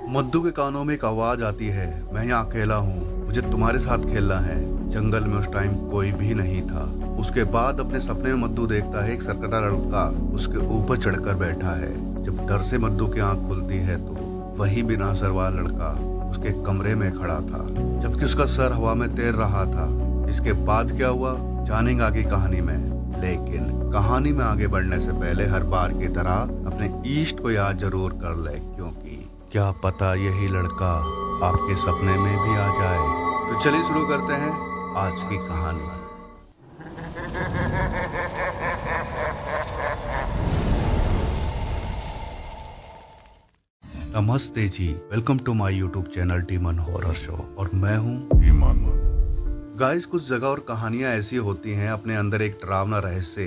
मद्दू के कानों में एक आवाज आती है, मैं यहाँ अकेला हूँ, मुझे तुम्हारे साथ खेलना है। जंगल में उस टाइम कोई भी नहीं था। उसके बाद अपने सपने में मद्दू देखता है एक सरकटा लड़का उसके ऊपर चढ़कर बैठा है। जब डर से मद्दू की आंख खुलती है तो वही बिना सर वाला लड़का उसके कमरे में खड़ा था, जबकि उसका सर हवा में तैर रहा था। इसके बाद क्या हुआ जानेंगे आगे कहानी में, लेकिन कहानी में आगे बढ़ने से पहले हर बार की तरह अपने ईष्ट को याद जरूर कर ले, क्योंकि क्या पता यही लड़का आपके सपने में भी आ जाए। तो चलिए शुरू करते हैं आज की कहानी। नमस्ते जी, welcome to my YouTube channel demon horror show और मैं हूँ ईमान। गाइस, कुछ जगह और कहानियां ऐसी होती हैं अपने अंदर एक डरावना रहस्य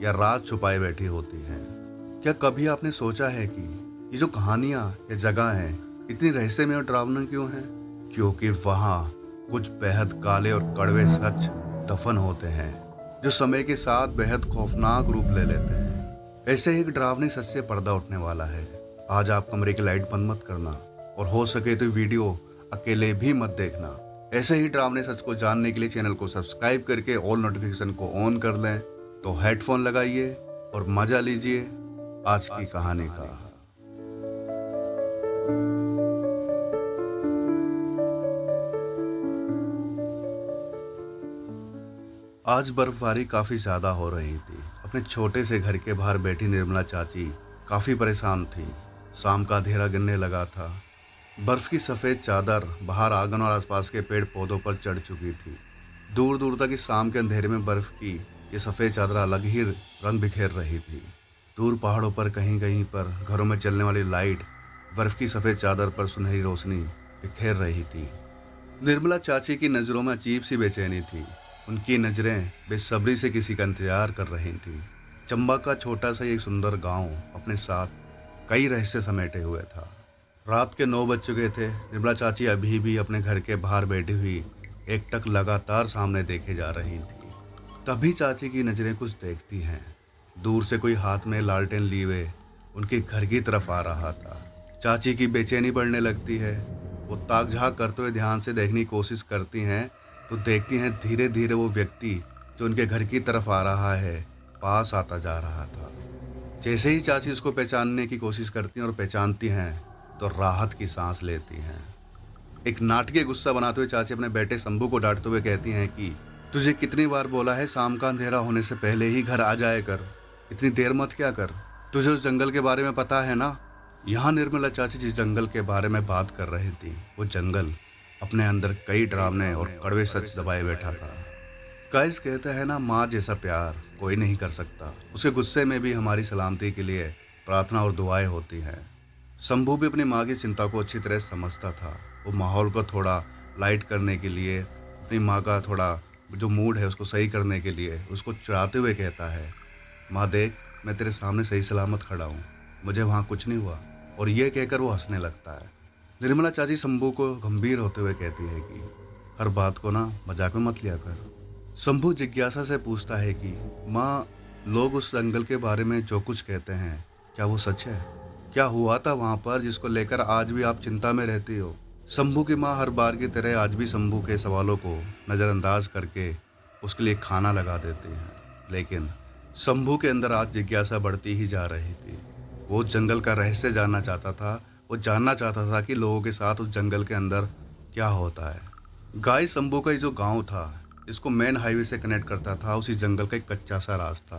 या राज छुपाए बैठी होती हैं। क्या कभी आपने सोचा है कि ये जो कहानियां या जगह हैं इतनी रहस्यमय और डरावना क्यों हैं? क्योंकि वहाँ कुछ बेहद काले और कड़वे सच दफन होते हैं जो समय के साथ बेहद खौफनाक रूप ले लेते हैं। ऐसे ही एक डरावने सच से पर्दा उठने वाला है। आज आप कमरे की लाइट बंद मत करना और हो सके तो वीडियो अकेले भी मत देखना। ऐसे ही डरावने सच को जानने के लिए चैनल को सब्सक्राइब करके ऑल नोटिफिकेशन को ऑन कर लें। तो हेडफोन लगाइए और मजा लीजिए आज की कहानी का। आज बर्फबारी काफी ज्यादा हो रही थी। अपने छोटे से घर के बाहर बैठी निर्मला चाची काफी परेशान थी। शाम का अंधेरा गिरने लगा था। बर्फ की सफेद चादर बाहर आंगन और आसपास के पेड़ पौधों पर चढ़ चुकी थी। दूर दूर तक इस शाम के अंधेरे में बर्फ की ये सफेद चादर अलग ही रंग बिखेर रही थी। दूर पहाड़ों पर कहीं कहीं पर घरों में चलने वाली लाइट बर्फ की सफेद चादर पर सुनहरी रोशनी बिखेर रही थी। निर्मला चाची की नज़रों में अजीब सी बेचैनी थी। उनकी नज़रें बेसब्री से किसी का इंतजार कर रही थीं। चंबा का छोटा सा एक सुंदर गांव अपने साथ कई रहस्य समेटे हुए था। रात के 9 बज चुके थे। निर्मला चाची अभी भी अपने घर के बाहर बैठी हुई एकटक लगातार सामने देखे जा रही थी। तभी चाची की नज़रें कुछ देखती हैं। दूर से कोई हाथ में लालटेन लिए हुए उनके घर की तरफ आ रहा था। चाची की बेचैनी बढ़ने लगती है। वो ताक झाँक करते हुए ध्यान से देखने की कोशिश करती हैं तो देखती हैं धीरे धीरे वो व्यक्ति जो उनके घर की तरफ आ रहा है पास आता जा रहा था। जैसे ही चाची उसको पहचानने की कोशिश करती हैं और पहचानती हैं तो राहत की सांस लेती हैं। एक नाटकीय गुस्सा बनाते हुए चाची अपने बेटे शंभू को डांटते हुए कहती हैं कि तुझे कितनी बार बोला है शाम का अंधेरा होने से पहले ही घर आ जाया कर, इतनी देर मत क्या कर। तुझे उस जंगल के बारे में पता है ना? यहाँ निर्मला चाची जिस जंगल के बारे में बात कर रही थी वो जंगल अपने अंदर कई डरावने और कड़वे सच दबाए बैठा था। गाइस, कहते हैं ना, माँ जैसा प्यार कोई नहीं कर सकता। उसके गुस्से में भी हमारी सलामती के लिए प्रार्थना और दुआएं होती हैं। शंभू भी अपनी माँ की चिंता को अच्छी तरह समझता था। वो माहौल को थोड़ा लाइट करने के लिए, अपनी माँ का थोड़ा जो मूड है उसको सही करने के लिए उसको चिढ़ाते हुए कहता है, माँ देख, मैं तेरे सामने सही सलामत खड़ा हूँ, मुझे वहाँ कुछ नहीं हुआ। और ये कहकर वो हंसने लगता है। निर्मला चाची शंभू को गंभीर होते हुए कहती है कि हर बात को ना मजाक में मत लिया कर। शंभू जिज्ञासा से पूछता है कि माँ, लोग उस जंगल के बारे में जो कुछ कहते हैं क्या वो सच है? क्या हुआ था वहाँ पर जिसको लेकर आज भी आप चिंता में रहती हो? शंभू की माँ हर बार की तरह आज भी शंभू के सवालों को नज़रअंदाज करके उसके लिए खाना लगा देती हैं। लेकिन शंभू के अंदर आज जिज्ञासा बढ़ती ही जा रही थी। वो उस जंगल का रहस्य जानना चाहता था। वो जानना चाहता था कि लोगों के साथ उस जंगल के अंदर क्या होता है। गाय शंभू का ये जो गांव था इसको मेन हाईवे से कनेक्ट करता था उसी जंगल का एक कच्चा सा रास्ता,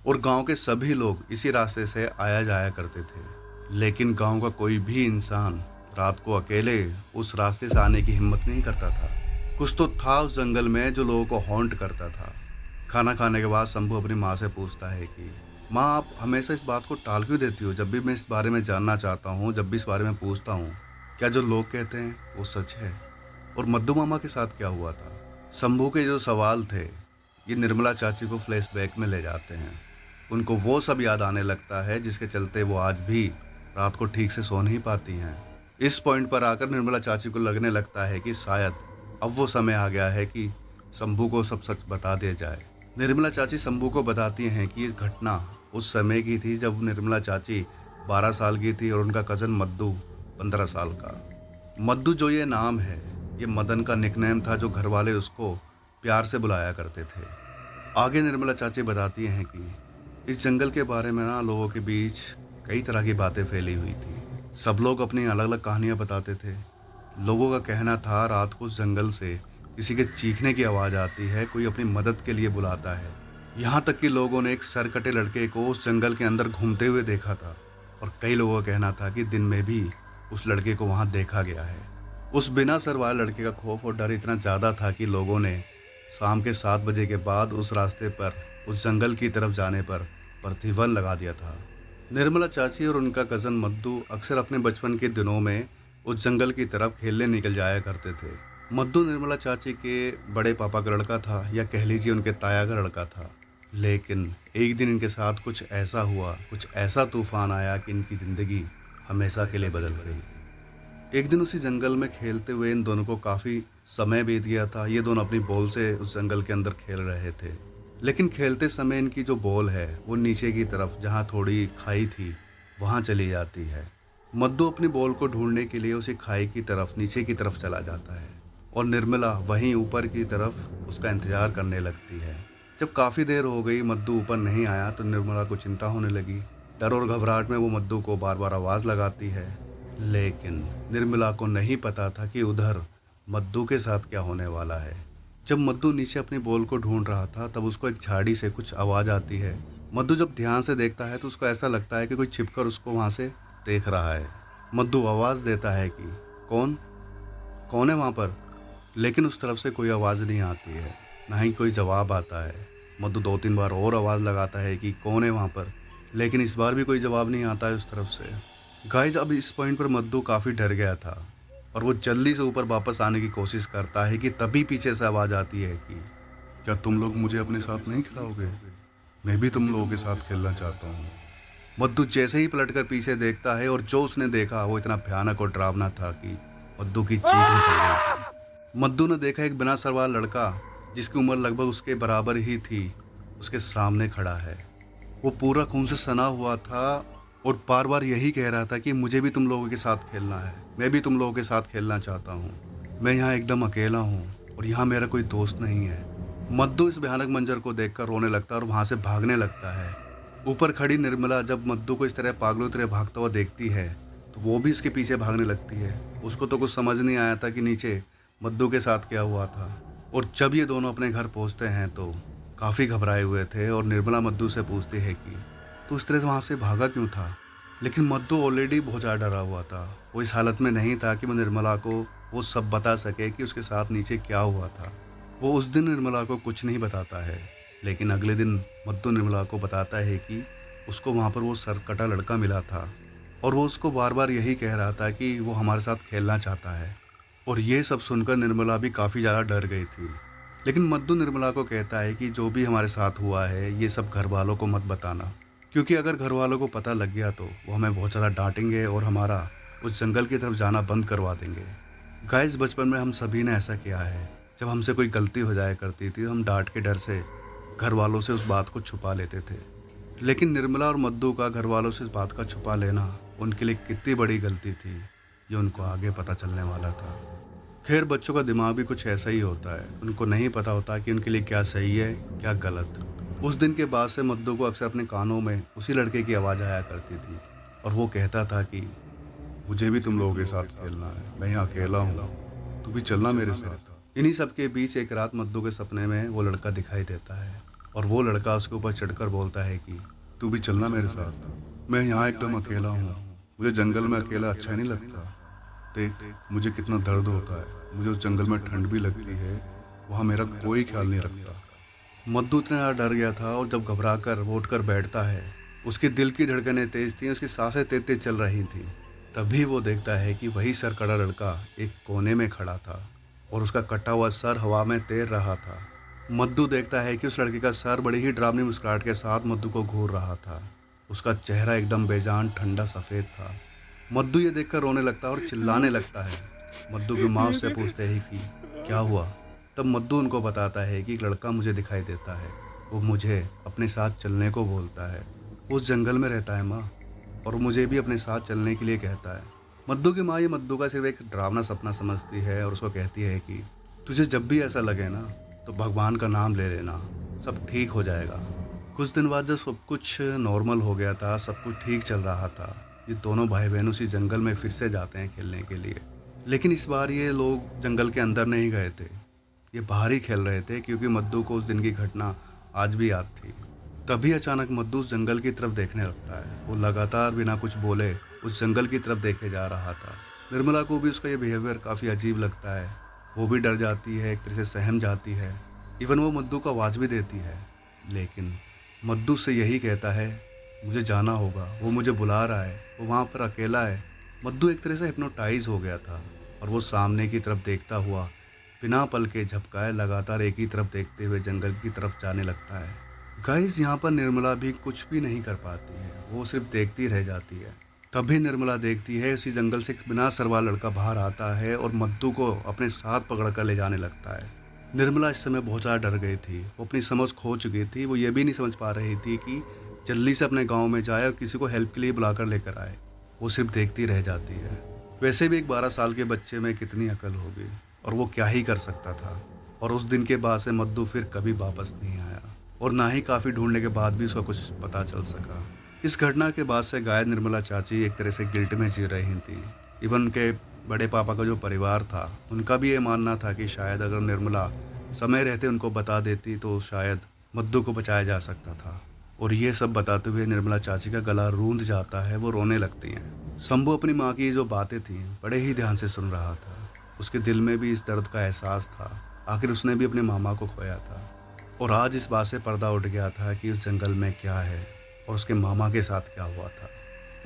और गांव के सभी लोग इसी रास्ते से आया जाया करते थे। लेकिन गांव का कोई भी इंसान रात को अकेले उस रास्ते से आने की हिम्मत नहीं करता था। कुछ तो था उस जंगल में जो लोगों को हॉन्ट करता था। खाना खाने के बाद शंभू अपनी माँ से पूछता है कि माँ, आप हमेशा इस बात को टाल क्यों देती हो? जब भी मैं इस बारे में जानना चाहता हूँ, जब भी इस बारे में पूछता हूँ, क्या जो लोग कहते हैं वो सच है? और मद्दू मामा के साथ क्या हुआ था? शंभू के जो सवाल थे ये निर्मला चाची को फ्लैशबैक में ले जाते हैं। उनको वो सब याद आने लगता है जिसके चलते वो आज भी रात को ठीक से सो नहीं पाती हैं। इस पॉइंट पर आकर निर्मला चाची को लगने लगता है कि शायद अब वो समय आ गया है कि शंभू को सब सच बता दिया जाए। निर्मला चाची शंभू को बताती हैं कि इस घटना उस समय की थी जब निर्मला चाची 12 साल की थी और उनका कज़न मद्दू 15 साल का। मद्दू जो ये नाम है, ये मदन का निकनेम था जो घरवाले उसको प्यार से बुलाया करते थे। आगे निर्मला चाची बताती हैं कि इस जंगल के बारे में ना लोगों के बीच कई तरह की बातें फैली हुई थी। सब लोग अपनी अलग-अलग कहानियाँ बताते थे। लोगों का कहना था रात को उस जंगल से किसी के चीखने की आवाज़ आती है, कोई अपनी मदद के लिए बुलाता है। यहाँ तक कि लोगों ने एक सरकटे लड़के को उस जंगल के अंदर घूमते हुए देखा था और कई लोगों का कहना था कि दिन में भी उस लड़के को वहाँ देखा गया है। उस बिना सर वाले लड़के का खौफ और डर इतना ज़्यादा था कि लोगों ने शाम के 7 बजे के बाद उस रास्ते पर उस जंगल की तरफ जाने पर प्रतिबंध लगा दिया था। निर्मला चाची और उनका कज़न मद्दू अक्सर अपने बचपन के दिनों में उस जंगल की तरफ खेलने निकल जाया करते थे। मद्दू निर्मला चाची के बड़े पापा का लड़का था या कह लीजिए उनके ताया का लड़का था। लेकिन एक दिन इनके साथ कुछ ऐसा हुआ, कुछ ऐसा तूफान आया कि इनकी ज़िंदगी हमेशा के लिए बदल गई। एक दिन उसी जंगल में खेलते हुए इन दोनों को काफ़ी समय बीत गया था। ये दोनों अपनी बॉल से उस जंगल के अंदर खेल रहे थे। लेकिन खेलते समय इनकी जो बॉल है वो नीचे की तरफ जहाँ थोड़ी खाई थी वहाँ चली जाती है। मद्दू अपनी बॉल को ढूंढने के लिए उसी खाई की तरफ नीचे की तरफ चला जाता है और निर्मला वहीं ऊपर की तरफ उसका इंतजार करने लगती है। जब काफ़ी देर हो गई मद्दू ऊपर नहीं आया तो निर्मला को चिंता होने लगी। डर और घबराहट में वो मद्दू को बार बार आवाज़ लगाती है। लेकिन निर्मला को नहीं पता था कि उधर मद्दू के साथ क्या होने वाला है। जब मद्दू नीचे अपनी बॉल को ढूंढ रहा था तब उसको एक झाड़ी से कुछ आवाज़ आती है। मद्दू जब ध्यान से देखता है तो उसको ऐसा लगता है कि कोई छिपकर उसको वहाँ से देख रहा है। मद्दू आवाज़ देता है कि कौन कौन है वहाँ पर? लेकिन उस तरफ से कोई आवाज़ नहीं आती है, ना ही कोई जवाब आता है। मद्दू 2-3 बार और आवाज़ लगाता है कि कौन है वहाँ पर? लेकिन इस बार भी कोई जवाब नहीं आता है उस तरफ से। गाइस अब इस पॉइंट पर मद्दू काफ़ी डर गया था और वो जल्दी से ऊपर वापस आने की कोशिश करता है कि तभी पीछे से आवाज़ आती है कि क्या तुम लोग मुझे अपने साथ नहीं खिलाओगे? मैं भी तुम लोगों के साथ खेलना चाहता हूँ। मद्दू जैसे ही पलटकर पीछे देखता है और जो उसने देखा वो इतना भयानक और डरावना था कि मद्दू की चीख निकल गई थी। मद्दू ने देखा एक बिना सर वाला लड़का जिसकी उम्र लगभग उसके बराबर ही थी उसके सामने खड़ा है। वो पूरा खून से सना हुआ था और बार बार यही कह रहा था कि मुझे भी तुम लोगों के साथ खेलना है, मैं भी तुम लोगों के साथ खेलना चाहता हूँ। मैं यहाँ एकदम अकेला हूँ और यहाँ मेरा कोई दोस्त नहीं है। मद्दू इस भयानक मंजर को देखकर रोने लगता है और वहाँ से भागने लगता है। ऊपर खड़ी निर्मला जब मद्दू को इस तरह पागलों की तरह भागता हुआ देखती है तो वो भी उसके पीछे भागने लगती है। उसको तो कुछ समझ नहीं आया था कि नीचे मद्दू के साथ क्या हुआ था। और जब ये दोनों अपने घर पहुंचते हैं तो काफ़ी घबराए हुए थे और निर्मला मद्दू से पूछती है कि तू इस तरह से वहाँ से भागा क्यों था? लेकिन मद्दू ऑलरेडी बहुत ज़्यादा डरा हुआ था। वो इस हालत में नहीं था कि वो निर्मला को वो सब बता सके कि उसके साथ नीचे क्या हुआ था। वो उस दिन निर्मला को कुछ नहीं बताता है। लेकिन अगले दिन मद्दू निर्मला को बताता है कि उसको वहाँ पर वो सरकटा लड़का मिला था और वो उसको बार बार यही कह रहा था कि वो हमारे साथ खेलना चाहता है। और ये सब सुनकर निर्मला भी काफ़ी ज़्यादा डर गई थी। लेकिन मद्दू निर्मला को कहता है कि जो भी हमारे साथ हुआ है ये सब घर वालों को मत बताना, क्योंकि अगर घर वालों को पता लग गया तो वो हमें बहुत ज़्यादा डांटेंगे और हमारा उस जंगल की तरफ जाना बंद करवा देंगे। गाइस बचपन में हम सभी ने ऐसा किया है। जब हमसे कोई गलती हो जाया करती थी तो हम डांट के डर से घर वालों से उस बात को छुपा लेते थे। लेकिन निर्मला और मद्दू का घर वालों से इस बात का छुपा लेना उनके लिए कितनी बड़ी गलती थी ये उनको आगे पता चलने वाला था। खैर बच्चों का दिमाग भी कुछ ऐसा ही होता है, उनको नहीं पता होता कि उनके लिए क्या सही है क्या गलत। उस दिन के बाद से मद्दू को अक्सर अपने कानों में उसी लड़के की आवाज़ आया करती थी और वो कहता था कि मुझे भी तुम लोगों के साथ खेलना है, मैं यहाँ अकेला हूँ, तू भी चलना मेरे साथ। इन्हीं सब के बीच एक रात मद्दू के सपने में वो लड़का दिखाई देता है और वो लड़का उसके ऊपर चढ़कर बोलता है कि तू भी चलना मेरे साथ, मैं यहाँ एकदम अकेला हूँ, मुझे जंगल में अकेला अच्छा नहीं लगता। देख मुझे कितना दर्द होता है, मुझे उस जंगल में ठंड भी लगती है, वहाँ मेरा कोई ख्याल नहीं रखता। मद्दू इतना ज़्यादा डर गया था और जब घबरा कर वो उठकर बैठता है, उसके दिल की धड़कनें तेज थीं, उसकी सांसें तेज तेज चल रही थीं। तभी वो देखता है कि वही सरकड़ा लड़का एक कोने में खड़ा था और उसका कटा हुआ सर हवा में तैर रहा था। मद्दू देखता है कि उस लड़के का सर बड़ी ही डरावनी मुस्कुराहट के साथ मद्दू को घूर रहा था। उसका चेहरा एकदम बेजान ठंडा सफ़ेद था। मद्दू ये देखकर रोने लगता है और चिल्लाने लगता है। मद्दू की माँ उससे पूछते हैं कि क्या हुआ? तब मद्दू उनको बताता है कि एक लड़का मुझे दिखाई देता है, वो मुझे अपने साथ चलने को बोलता है, वो उस जंगल में रहता है माँ। और मुझे भी अपने साथ चलने के लिए कहता है। मद्दू की माँ ये मद्दू का सिर्फ एक डरावना सपना समझती है और उसको कहती है कि तुझे जब भी ऐसा लगे ना, तो भगवान का नाम ले लेना, सब ठीक हो जाएगा। कुछ दिन बाद जब सब कुछ नॉर्मल हो गया था, सब कुछ ठीक चल रहा था, ये दोनों भाई बहन उसी जंगल में फिर से जाते हैं खेलने के लिए। लेकिन इस बार ये लोग जंगल के अंदर नहीं गए थे, ये बाहर ही खेल रहे थे, क्योंकि मद्दू को उस दिन की घटना आज भी याद थी। तभी अचानक मद्दू उस जंगल की तरफ देखने लगता है। वो लगातार बिना कुछ बोले उस जंगल की तरफ देखे जा रहा था। निर्मला को भी उसका ये बिहेवियर काफ़ी अजीब लगता है। वो भी डर जाती है, एक तरह से सहम जाती है। इवन वो मद्दू को आवाज़ भी देती है, लेकिन मद्दू से यही कहता है, मुझे जाना होगा, वो मुझे बुला रहा है, वो वहाँ पर अकेला है। मद्दू एक तरह से हिप्नोटाइज हो गया था और वो सामने की तरफ देखता हुआ बिना पल के झपकाए लगातार एक ही तरफ देखते हुए जंगल की तरफ जाने लगता है। गाइस, यहाँ पर निर्मला भी कुछ भी नहीं कर पाती है, वो सिर्फ देखती रह जाती है। तभी निर्मला देखती है उसी जंगल से एक बिना सर वाला लड़का बाहर आता है और मद्दू को अपने साथ पकड़कर ले जाने लगता है। निर्मला इस समय बहुत ज़्यादा डर गई थी, वो अपनी समझ खो चुकी थी। वो ये भी नहीं समझ पा रही थी कि जल्दी से अपने गांव में जाए और किसी को हेल्प के लिए बुलाकर लेकर आए। वो सिर्फ देखती रह जाती है। वैसे भी एक 12 साल के बच्चे में कितनी अकल होगी, और वो क्या ही कर सकता था। और उस दिन के बाद से मद्दू फिर कभी वापस नहीं आया, और ना ही काफ़ी ढूंढने के बाद भी उसका कुछ पता चल सका। इस घटना के बाद से गायद निर्मला चाची एक तरह से गिल्ट में जी रही थी। इवन उनके बड़े पापा का जो परिवार था, उनका भी ये मानना था कि शायद अगर निर्मला समय रहते उनको बता देती तो शायद मद्दू को बचाया जा सकता था। और ये सब बताते हुए निर्मला चाची का गला रूंध जाता है, वो रोने लगती हैं। शंभू अपनी माँ की जो बातें थीं बड़े ही ध्यान से सुन रहा था। उसके दिल में भी इस दर्द का एहसास था। आखिर उसने भी अपने मामा को खोया था, और आज इस बात से पर्दा उठ गया था कि उस जंगल में क्या है और उसके मामा के साथ क्या हुआ था,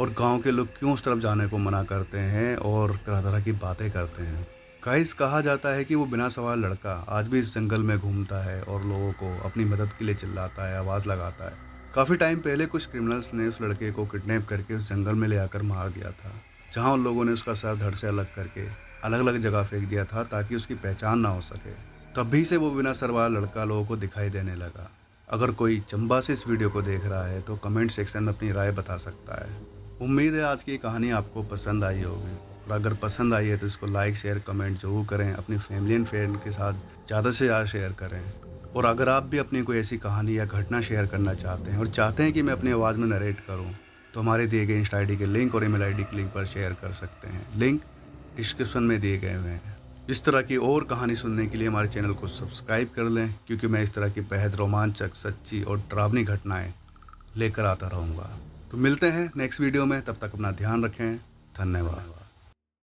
और गांव के लोग क्यों उस तरफ जाने को मना करते हैं और तरह तरह की बातें करते हैं। गाइस, कहा जाता है कि वो बिना सवाल लड़का आज भी इस जंगल में घूमता है और लोगों को अपनी मदद के लिए चिल्लाता है, आवाज़ लगाता है। काफ़ी टाइम पहले कुछ क्रिमिनल्स ने उस लड़के को किडनैप करके उस जंगल में ले आकर मार दिया था, जहाँ उन लोगों ने उसका सर धड़ से अलग करके अलग अलग जगह फेंक दिया था ताकि उसकी पहचान ना हो सके। तभी से वो बिना सर वाला लड़का लोगों को दिखाई देने लगा। अगर कोई चंबा से इस वीडियो को देख रहा है तो कमेंट सेक्शन में अपनी राय बता सकता है। उम्मीद है आज की कहानी आपको पसंद आई होगी, और अगर पसंद आई है तो इसको लाइक शेयर कमेंट जरूर करें। अपनी फैमिली एंड फ्रेंड के साथ ज़्यादा से ज़्यादा शेयर करें। और अगर आप भी अपनी कोई ऐसी कहानी या घटना शेयर करना चाहते हैं और चाहते हैं कि मैं अपनी आवाज़ में नरेट करूं, तो हमारे दिए गए इंस्टा ID के लिंक और email ID के लिंक पर शेयर कर सकते हैं। लिंक डिस्क्रिप्शन में दिए गए हुए हैं। इस तरह की और कहानी सुनने के लिए हमारे चैनल को सब्सक्राइब कर लें, क्योंकि मैं इस तरह की बेहद रोमांचक, सच्ची और डरावनी घटनाएं लेकर आता रहूँगा। तो मिलते हैं नेक्स्ट वीडियो में, तब तक अपना ध्यान रखें। धन्यवाद।